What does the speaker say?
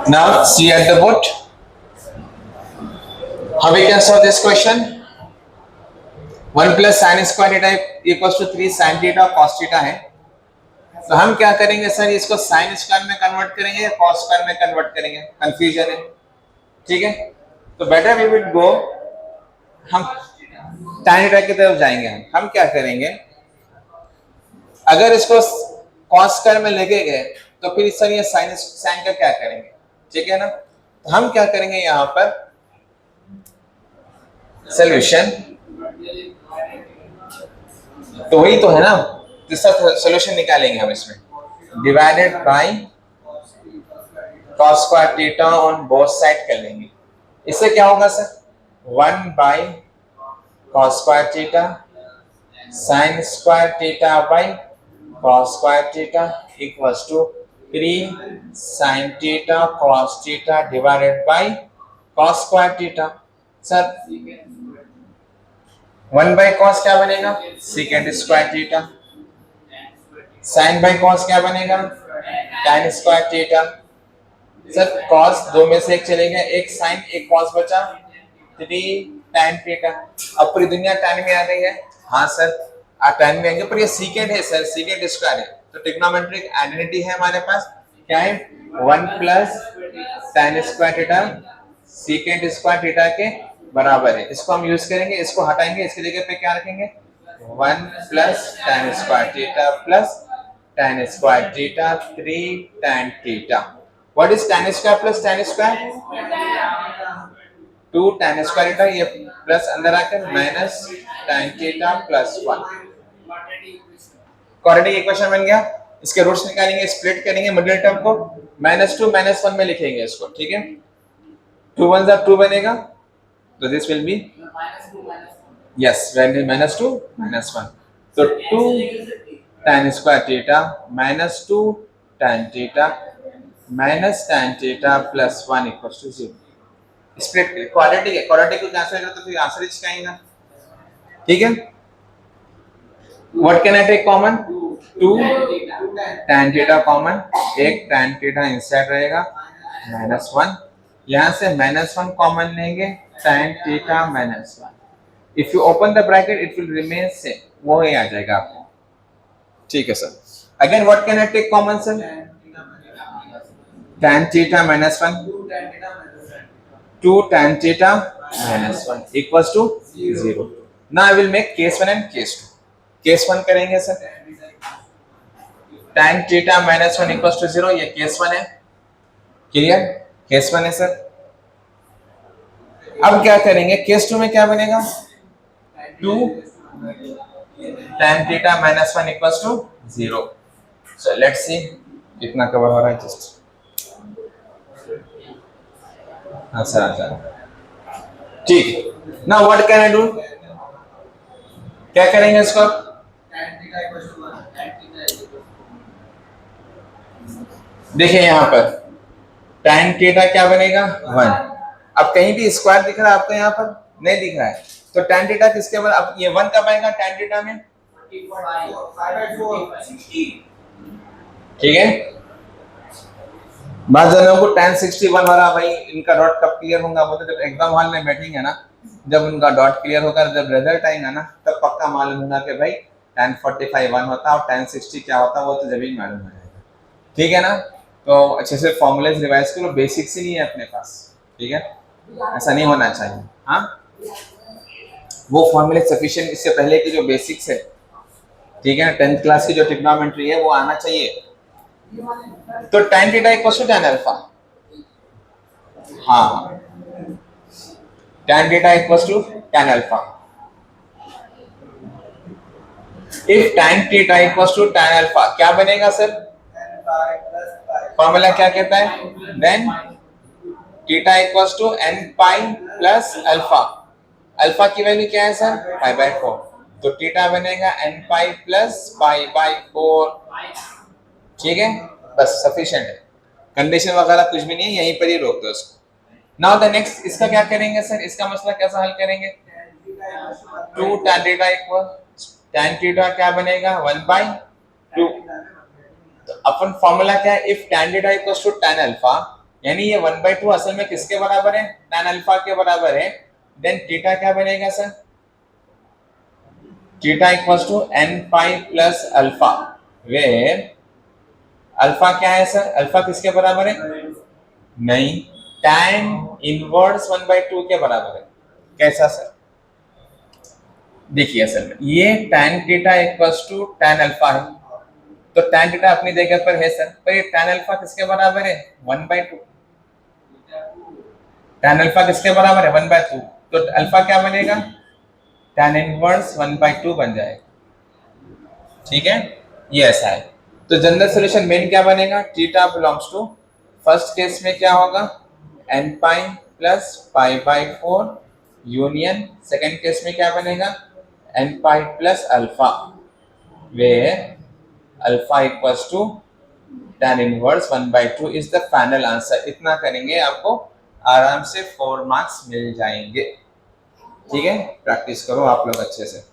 Now see at the board how we can solve this question. 1 plus sin square theta equals to 3 sin theta cos theta है। तो हम क्या करेंगे sir, इसको sin square में convert करेंगे या cos स्क्वायर में कन्वर्ट करेंगे, कंफ्यूजन है। ठीक है, तो बेटर वी विल गो, हम tan थीटा की तरफ जाएंगे। हम क्या करेंगे, अगर इसको cos स्क्वायर में लेके गए तो फिर सर ये sin का क्या करेंगे, ठीक है ना। तो हम क्या करेंगे यहाँ पर सोल्यूशन, तो वही तो है ना, जिसका सोल्यूशन निकालेंगे हम इसमें divided by cos square theta on both side कर लेंगे। इससे क्या होगा sir, 1 bye cos square theta sin square theta by cos square theta equals to 3 sin theta cos theta divided by cos square theta. Sir 1 bye cos क्या बनेगा, secant square theta, sin by cos क्या बनेगा, tan square theta. Sir cos दो में से एक चलेगा, एक sin एक cos बचा, 3 tan थीटा। अब पूरी दुनिया tan में आ गई है। हाँ सर tan में आएंगे, पर ये secant है सर, secant स्क्वायर है, तो ट्रिग्नोमेट्रिक आइडेंटिटी है हमारे पास, क्या है 1 plus tan square theta secant square theta के बराबर है। इसको हम यूज करेंगे, इसको हटाएंगे, इसकी जगह पे क्या रखेंगे 1 plus tan square theta plus tan square theta 3 tan theta. What is tan square plus tan square, 2 tan square theta, ये प्लस अंदर आकर minus tan theta plus 1। Quadratic equation बन गया। इसके रूट्स निकालेंगे, स्प्लिट करेंगे मिडिल टर्म को, -2 -1 में लिखेंगे इसको, ठीक है। 2 1 जा 2 बनेगा, तो this will be yes when -2 -1, तो 2 tan square theta -2 tan theta minus tan theta plus 1 equals to 0। Split quadratic है, क्वाड्रेटिक को कैंसिल करो तो फिर आंसर इसका आएगा, ठीक है। What can I take common, 2 tan theta common, एक tan थीटा इनसाइड रहेगा -1, यहां से -1 कॉमन लेंगे, tan theta -1। If you open the bracket it will remain same, वो ही आ जाएगा आपको, ठीक है sir. Again what can I take common sir, tan theta -1, 2 tan theta -1 equals to 0। Now I will make case 1 and case 2। Case 1 करेंगे sir, tan theta -1 equals to 0, ये case 1 है, क्लियर, केस 1 है सर। अब क्या करेंगे, case 2 में क्या बनेगा, 2 tan theta -1 equals to 0। So let's see कितना कवर हो रहा है, जस्ट अच्छा, ठीक। Now what can I do, क्या करेंगे इसको, देखिए यहाँ पर tan थीटा क्या बनेगा 1। अब कहीं भी स्क्वायर दिख रहा है आपको, यहाँ पर नहीं दिख रहा है, तो tan थीटा किसके बराबर, अब ये 1 कब आएगा tan थीटा में, ठीक है। बाद जनों को tan 61 हो रहा, भाई इनका डॉट कब क्लियर होगा, वो तो जब एग्जाम हॉल में बैठेंगे ना, जब उनका डॉट क्लियर होगा, जब रिजल्ट आएगा ना, तब पक्का मालूम होगा कि भाई tan 45 1 होता और tan 60 क्या होता, वो तो जब ही मालूम हो जाएगा, ठीक है ना। तो अच्छे से फॉर्मूलेज रिवाइज करो, बेसिक्स ही नहीं है अपने पास, ठीक है, ऐसा नहीं होना चाहिए। हाँ, वो फॉर्मूले सफिशिएंट, इससे पहले की जो बेसिक्स है, ठीक है, 10th क्लास की जो ट्रिग्नोमेट्री है वो आना चाहिए। तो tan theta equals to tan alpha, हाँ tan theta equals to tan alpha. If tan theta equals to tan alpha क्या बनेगा सर, फॉर्मूला क्या कहता है, then theta equals to n pi plus alpha. Alpha की वैल्यू क्या है sir, pi by 4, तो थीटा बनेगा n pi plus pi by 4, ठीक है, बस सफिशिएंट है, कंडीशन वगैरह कुछ भी नहीं है, यहीं पर ही रोक दो उसको। नाउ द नेक्स्ट, इसका क्या करेंगे सर, इसका मसला कैसा हल करेंगे, 2 tan theta equal tan theta क्या बनेगा 1 बाय 2। तो अपन फॉर्मूला क्या है, if tan theta equals to tan alpha, यानी ये 1/2 असल में किसके बराबर है, tan अल्फा के बराबर है। देन थीटा क्या बनेगा sir, theta equals to n pi plus alpha, where alpha क्या है सर, अल्फा किसके बराबर है, नहीं, tan इनवर्स 1/2 के बराबर है। कैसा सर, देखिए असल में ये tan theta equals to tan alpha है, तो tan थीटा अपनी जगह पर है सर, पर ये tan अल्फा किसके बराबर है, 1/2। tan अल्फा किसके बराबर है, 1/2, तो अल्फा क्या बनेगा, tan इनवर्स 1/2 बन जाएगा। ठीक है, ये ऐसा है। तो जनरल सॉल्यूशन मेन क्या बनेगा, theta belongs to, first case में क्या होगा, n pi plus π/4 union, second case में क्या बनेगा, n pi plus alpha, where alpha equals to tan inverse 1/2 is the final answer. इतना करेंगे आपको आराम से 4 मार्क्स मिल जाएंगे। ठीक है, प्रैक्टिस करो आप लोग अच्छे से।